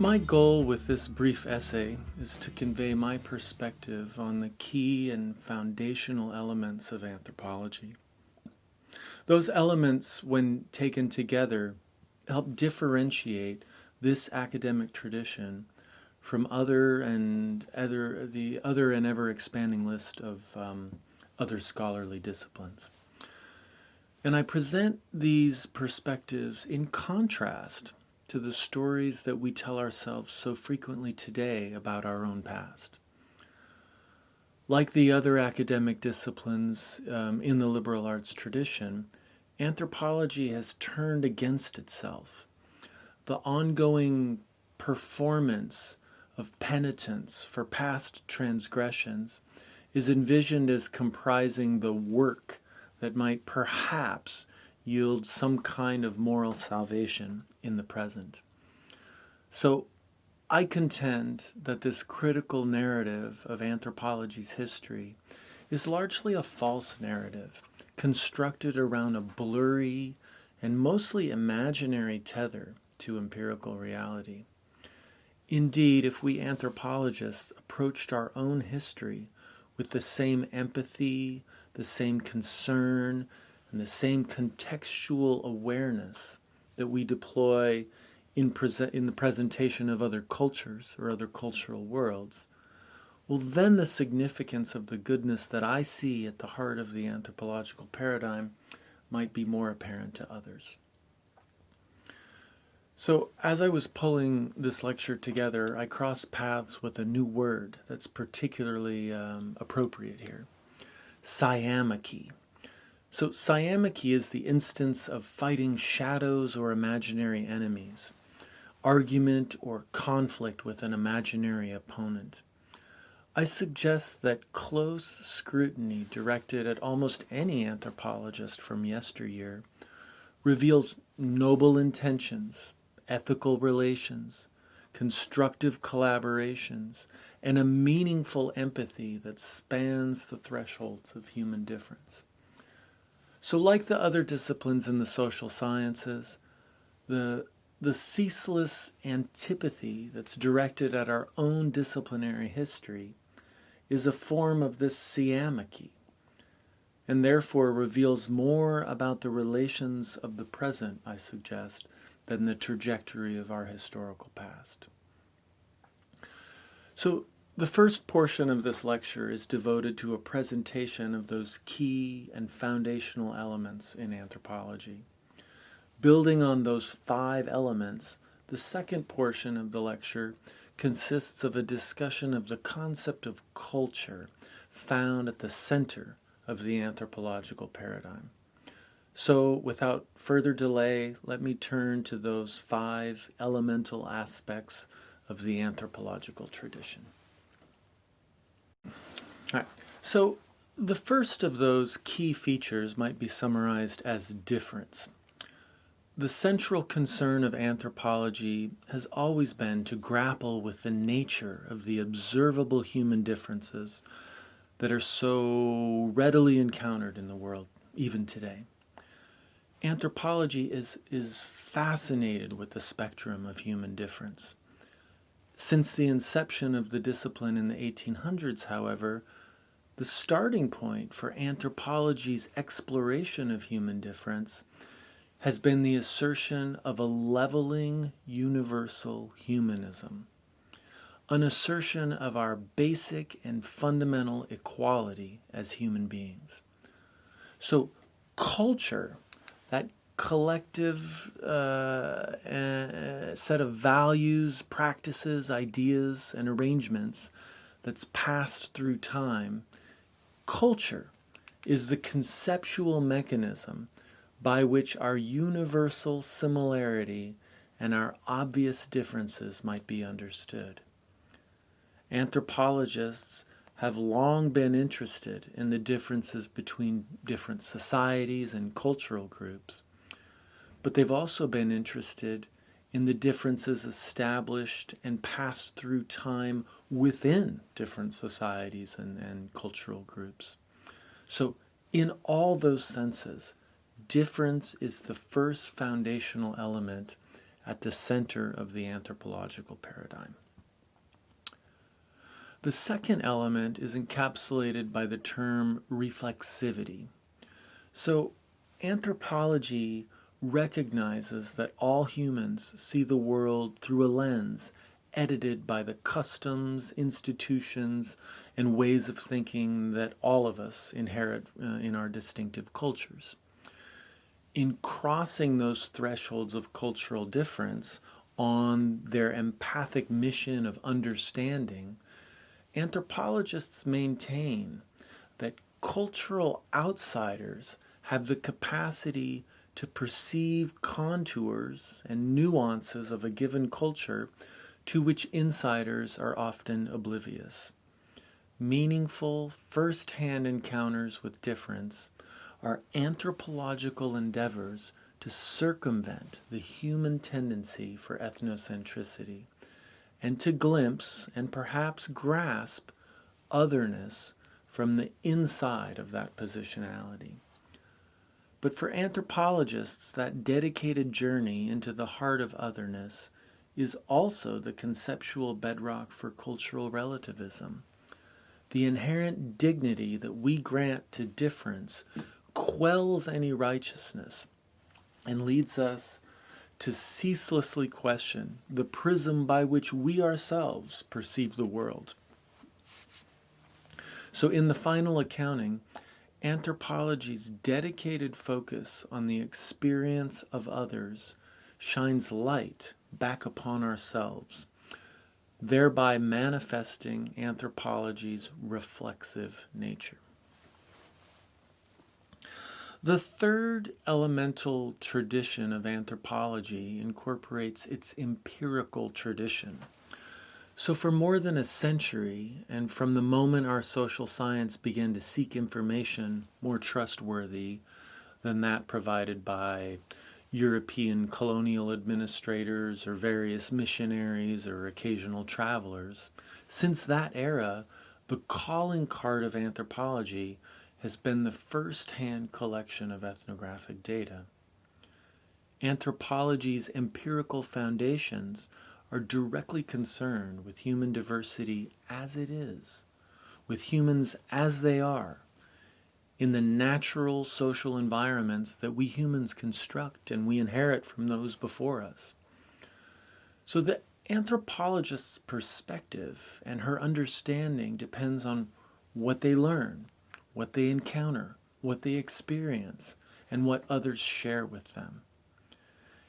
My goal with this brief essay is to convey my perspective on the key and foundational elements of anthropology. Those elements, when taken together, help differentiate this academic tradition from the other and ever expanding list of other scholarly disciplines. And I present these perspectives in contrast to the stories that we tell ourselves so frequently today about our own past. Like the other academic disciplines in the liberal arts tradition, anthropology has turned against itself. The ongoing performance of penitence for past transgressions is envisioned as comprising the work that might perhaps yield some kind of moral salvation in the present. So I contend that this critical narrative of anthropology's history is largely a false narrative, constructed around a blurry and mostly imaginary tether to empirical reality. Indeed, if we anthropologists approached our own history with the same empathy, the same concern, and the same contextual awareness that we deploy in the presentation of other cultures or other cultural worlds, well, then the significance of the goodness that I see at the heart of the anthropological paradigm might be more apparent to others. So as I was pulling this lecture together, I crossed paths with a new word that's particularly appropriate here: siamachy. So siamachy is the instance of fighting shadows or imaginary enemies, argument or conflict with an imaginary opponent. I suggest that close scrutiny directed at almost any anthropologist from yesteryear reveals noble intentions, ethical relations, constructive collaborations, and a meaningful empathy that spans the thresholds of human difference. So like the other disciplines in the social sciences, the ceaseless antipathy that's directed at our own disciplinary history is a form of this siamachy, and therefore reveals more about the relations of the present, I suggest, than the trajectory of our historical past. So the first portion of this lecture is devoted to a presentation of those key and foundational elements in anthropology. Building on those 5 elements, the second portion of the lecture consists of a discussion of the concept of culture found at the center of the anthropological paradigm. So, without further delay, let me turn to those 5 elemental aspects of the anthropological tradition. All right. So, the first of those key features might be summarized as difference. The central concern of anthropology has always been to grapple with the nature of the observable human differences that are so readily encountered in the world, even today. Anthropology is fascinated with the spectrum of human difference. Since the inception of the discipline in the 1800s, however, the starting point for anthropology's exploration of human difference has been the assertion of a leveling universal humanism, an assertion of our basic and fundamental equality as human beings. So culture, that collective set of values, practices, ideas, and arrangements that's passed through time, culture is the conceptual mechanism by which our universal similarity and our obvious differences might be understood. Anthropologists have long been interested in the differences between different societies and cultural groups, but they've also been interested in the differences established and passed through time within different societies and cultural groups. So in all those senses, difference is the first foundational element at the center of the anthropological paradigm. The second element is encapsulated by the term reflexivity. So, anthropology recognizes that all humans see the world through a lens edited by the customs, institutions, and ways of thinking that all of us inherit in our distinctive cultures. In crossing those thresholds of cultural difference on their empathic mission of understanding, anthropologists maintain that cultural outsiders have the capacity to perceive contours and nuances of a given culture to which insiders are often oblivious. Meaningful, first-hand encounters with difference are anthropological endeavors to circumvent the human tendency for ethnocentricity and to glimpse and perhaps grasp otherness from the inside of that positionality. But for anthropologists, that dedicated journey into the heart of otherness is also the conceptual bedrock for cultural relativism. The inherent dignity that we grant to difference quells any righteousness and leads us to ceaselessly question the prism by which we ourselves perceive the world. So in the final accounting, anthropology's dedicated focus on the experience of others shines light back upon ourselves, thereby manifesting anthropology's reflexive nature. The third elemental tradition of anthropology incorporates its empirical tradition. So for more than a century, and from the moment our social science began to seek information more trustworthy than that provided by European colonial administrators or various missionaries or occasional travelers, since that era, the calling card of anthropology has been the first-hand collection of ethnographic data. Anthropology's empirical foundations are directly concerned with human diversity as it is, with humans as they are, in the natural social environments that we humans construct and we inherit from those before us. So the anthropologist's perspective and her understanding depends on what they learn, what they encounter, what they experience, and what others share with them.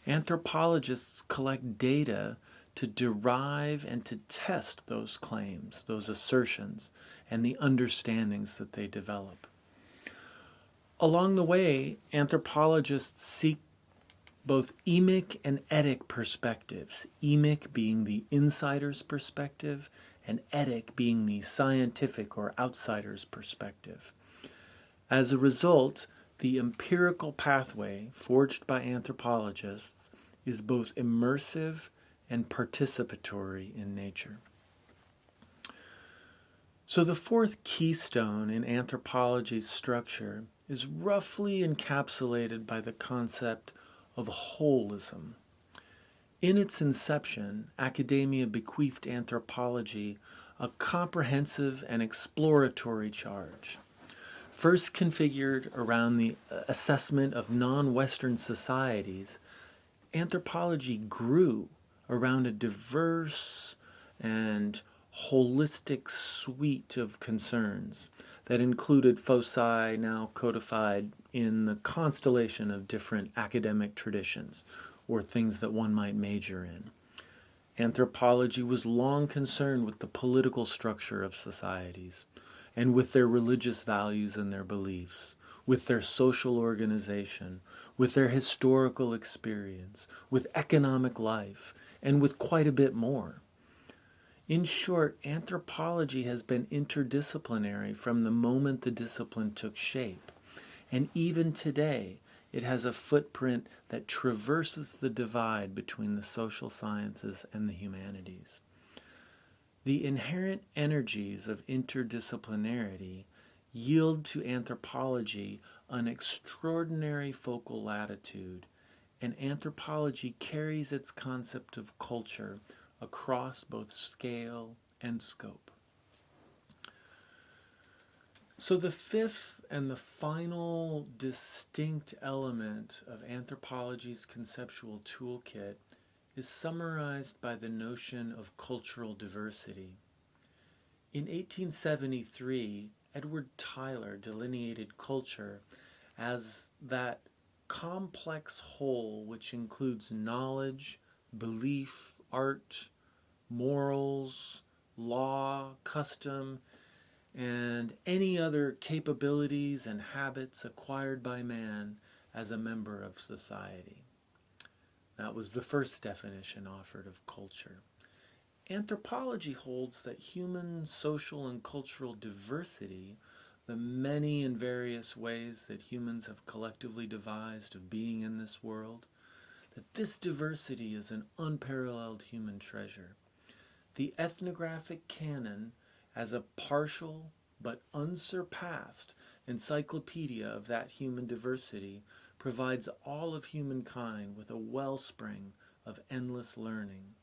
Anthropologists collect data to derive and to test those claims, those assertions, and the understandings that they develop. Along the way, anthropologists seek both emic and etic perspectives, emic being the insider's perspective, and etic being the scientific or outsider's perspective. As a result, the empirical pathway forged by anthropologists is both immersive and participatory in nature. So the fourth keystone in anthropology's structure is roughly encapsulated by the concept of holism. In its inception, academia bequeathed anthropology a comprehensive and exploratory charge. First configured around the assessment of non-Western societies, anthropology grew around a diverse and holistic suite of concerns that included foci now codified in the constellation of different academic traditions, or things that one might major in. Anthropology was long concerned with the political structure of societies, and with their religious values and their beliefs, with their social organization, with their historical experience, with economic life, and with quite a bit more. In short, anthropology has been interdisciplinary from the moment the discipline took shape, and even today it has a footprint that traverses the divide between the social sciences and the humanities. The inherent energies of interdisciplinarity yield to anthropology an extraordinary focal latitude and anthropology carries its concept of culture across both scale and scope. So the fifth and the final distinct element of anthropology's conceptual toolkit is summarized by the notion of cultural diversity. In 1873, Edward Tyler delineated culture as that complex whole which includes knowledge, belief, art, morals, law, custom, and any other capabilities and habits acquired by man as a member of society. That was the first definition offered of culture. Anthropology holds that human social and cultural diversity, the many and various ways that humans have collectively devised of being in this world, that this diversity is an unparalleled human treasure. The ethnographic canon, as a partial but unsurpassed encyclopedia of that human diversity, provides all of humankind with a wellspring of endless learning.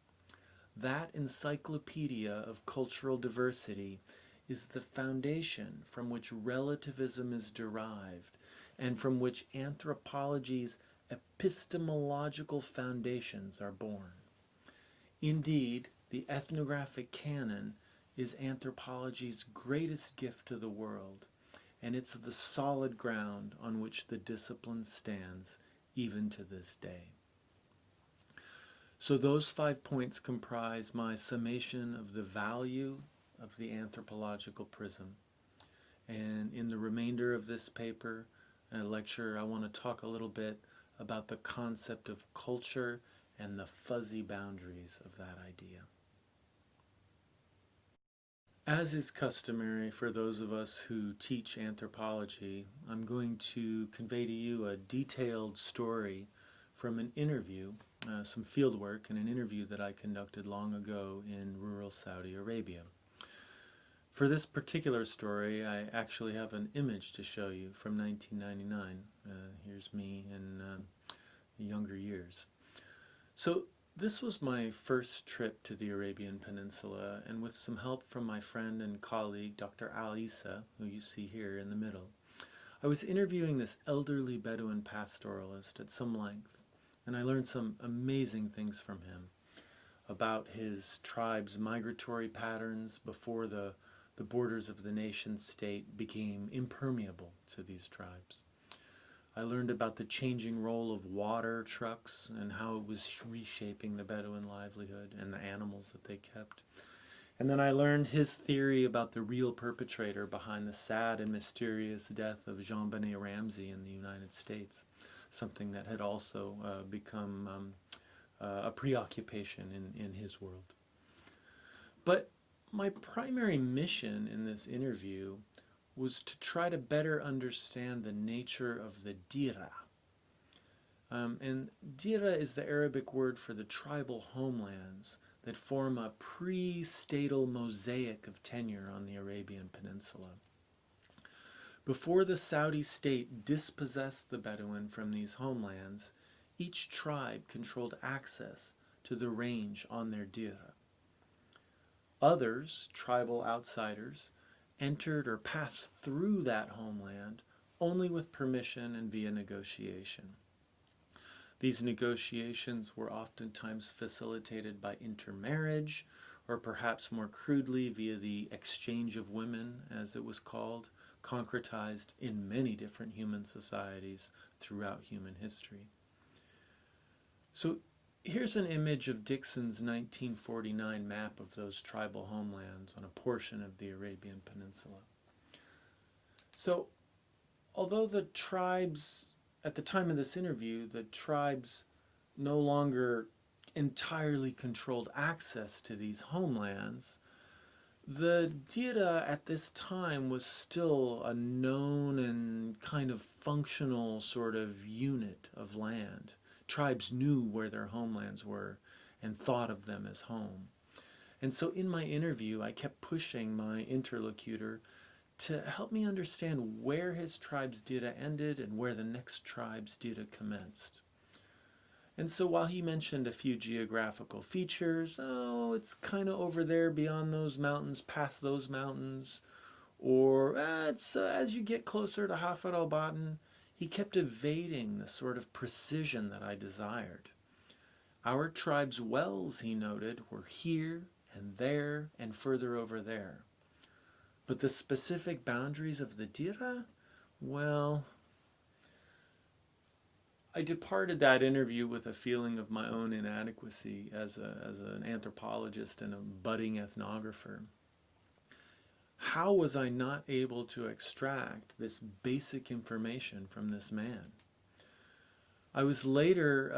That encyclopedia of cultural diversity is the foundation from which relativism is derived and from which anthropology's epistemological foundations are born. Indeed, the ethnographic canon is anthropology's greatest gift to the world, and it's the solid ground on which the discipline stands even to this day. So those 5 points comprise my summation of the value of the anthropological prism. And in the remainder of this paper and lecture, I want to talk a little bit about the concept of culture and the fuzzy boundaries of that idea. As is customary for those of us who teach anthropology, I'm going to convey to you a detailed story from an interview, some field work and an interview that I conducted long ago in rural Saudi Arabia. For this particular story, I actually have an image to show you from 1999. Here's me in younger years. So this was my first trip to the Arabian Peninsula, and with some help from my friend and colleague, Dr. Al Isa, who you see here in the middle, I was interviewing this elderly Bedouin pastoralist at some length, and I learned some amazing things from him about his tribe's migratory patterns before the borders of the nation-state became impermeable to these tribes. I learned about the changing role of water trucks and how it was reshaping the Bedouin livelihood and the animals that they kept. And then I learned his theory about the real perpetrator behind the sad and mysterious death of Jean Benet Ramsey in the United States, something that had also become a preoccupation in his world. But my primary mission in this interview was to try to better understand the nature of the dira. And dira is the Arabic word for the tribal homelands that form a pre-statal mosaic of tenure on the Arabian Peninsula. Before the Saudi state dispossessed the Bedouin from these homelands, each tribe controlled access to the range on their dira. Others, tribal outsiders, entered or passed through that homeland only with permission and via negotiation. These negotiations were oftentimes facilitated by intermarriage, or perhaps more crudely via the exchange of women, as it was called, concretized in many different human societies throughout human history. So here's an image of Dixon's 1949 map of those tribal homelands on a portion of the Arabian Peninsula. So, although the tribes, at the time of this interview, the tribes no longer entirely controlled access to these homelands, the Dira at this time was still a known and kind of functional sort of unit of land. Tribes knew where their homelands were and thought of them as home. And so in my interview, I kept pushing my interlocutor to help me understand where his tribe's dira ended and where the next tribe's dira commenced. And so while he mentioned a few geographical features, oh, it's kind of over there beyond those mountains, past those mountains, or it's as you get closer to Hafid al-Batin, he kept evading the sort of precision that I desired. Our tribe's wells, he noted, were here and there and further over there. But the specific boundaries of the Dira, well, I departed that interview with a feeling of my own inadequacy as an anthropologist and a budding ethnographer. How was I not able to extract this basic information from this man? It was later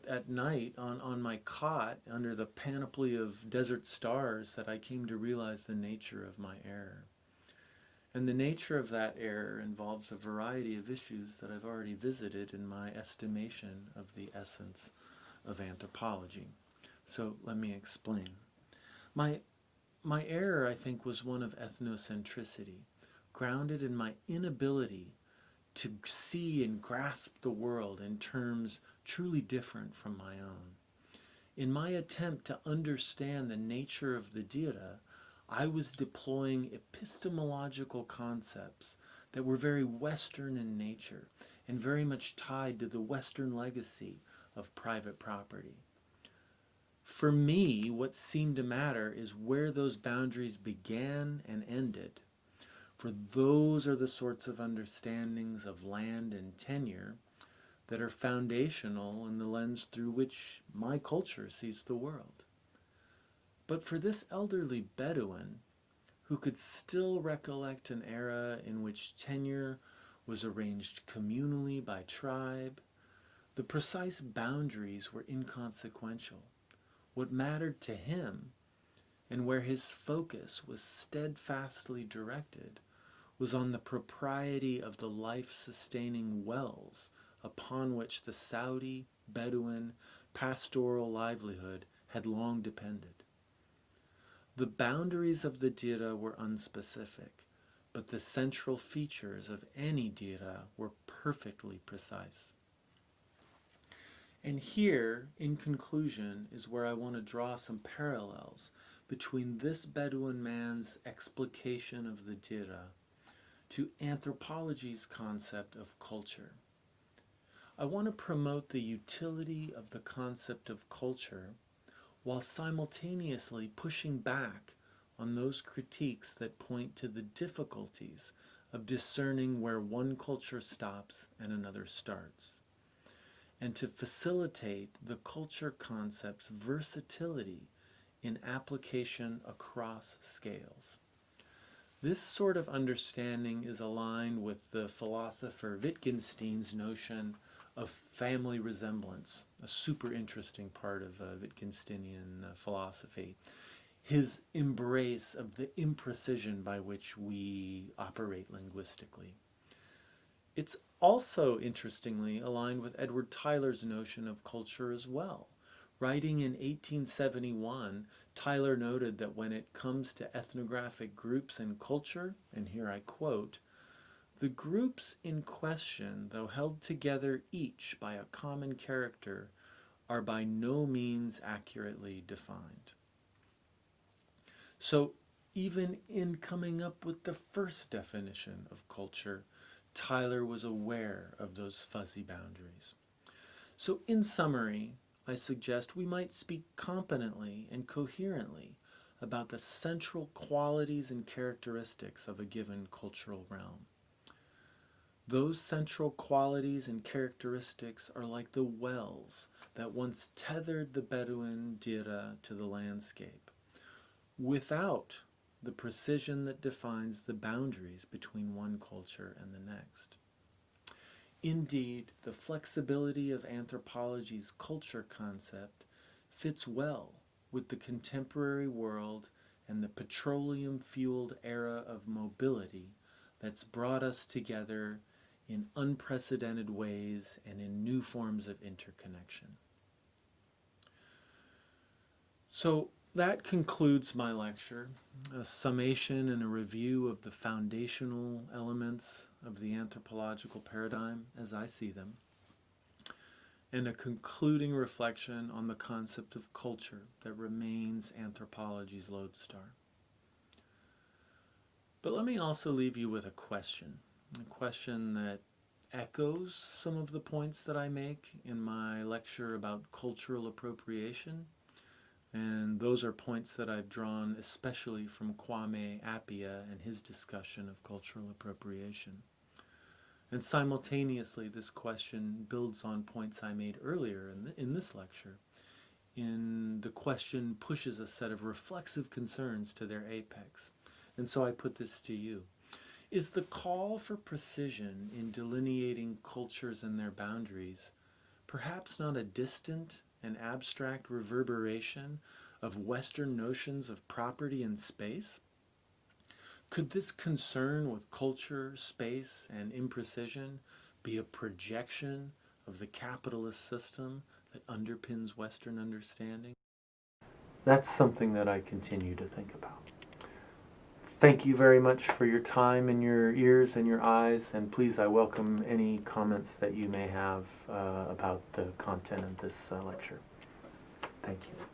at night on my cot under the panoply of desert stars that I came to realize the nature of my error. And the nature of that error involves a variety of issues that I've already visited in my estimation of the essence of anthropology. So let me explain. My error, I think, was one of ethnocentricity, grounded in my inability to see and grasp the world in terms truly different from my own. In my attempt to understand the nature of the Dira, I was deploying epistemological concepts that were very Western in nature and very much tied to the Western legacy of private property. For me, what seemed to matter is where those boundaries began and ended. For those are the sorts of understandings of land and tenure that are foundational in the lens through which my culture sees the world. But for this elderly Bedouin, who could still recollect an era in which tenure was arranged communally by tribe, the precise boundaries were inconsequential. What mattered to him, and where his focus was steadfastly directed, was on the propriety of the life-sustaining wells upon which the Saudi Bedouin pastoral livelihood had long depended. The boundaries of the Dira were unspecific, but the central features of any Dira were perfectly precise. And here, in conclusion, is where I want to draw some parallels between this Bedouin man's explication of the Dira to anthropology's concept of culture. I want to promote the utility of the concept of culture while simultaneously pushing back on those critiques that point to the difficulties of discerning where one culture stops and another starts, and to facilitate the culture concept's versatility in application across scales. This sort of understanding is aligned with the philosopher Wittgenstein's notion of family resemblance, a super interesting part of Wittgensteinian philosophy. His embrace of the imprecision by which we operate linguistically. It's also, interestingly, aligned with Edward Tyler's notion of culture as well. Writing in 1871, Tyler noted that when it comes to ethnographic groups and culture, and here I quote, "The groups in question, though held together each by a common character, are by no means accurately defined." So even in coming up with the first definition of culture, Tyler was aware of those fuzzy boundaries. So in summary, I suggest we might speak competently and coherently about the central qualities and characteristics of a given cultural realm. Those central qualities and characteristics are like the wells that once tethered the Bedouin Dira to the landscape, without the precision that defines the boundaries between one culture and the next. Indeed, the flexibility of anthropology's culture concept fits well with the contemporary world and the petroleum-fueled era of mobility that's brought us together in unprecedented ways and in new forms of interconnection. So that concludes my lecture, a summation and a review of the foundational elements of the anthropological paradigm as I see them. and a concluding reflection on the concept of culture that remains anthropology's lodestar. But let me also leave you with a question that echoes some of the points that I make in my lecture about cultural appropriation. And those are points that I've drawn especially from Kwame Appiah and his discussion of cultural appropriation. And simultaneously, this question builds on points I made earlier in this lecture. The question pushes a set of reflexive concerns to their apex. And so I put this to you. Is the call for precision in delineating cultures and their boundaries perhaps not a distant and abstract reverberation of Western notions of property and space? Could this concern with culture, space, and imprecision be a projection of the capitalist system that underpins Western understanding? That's something that I continue to think about. Thank you very much for your time and your ears and your eyes, and please, I welcome any comments that you may have about the content of this lecture. Thank you.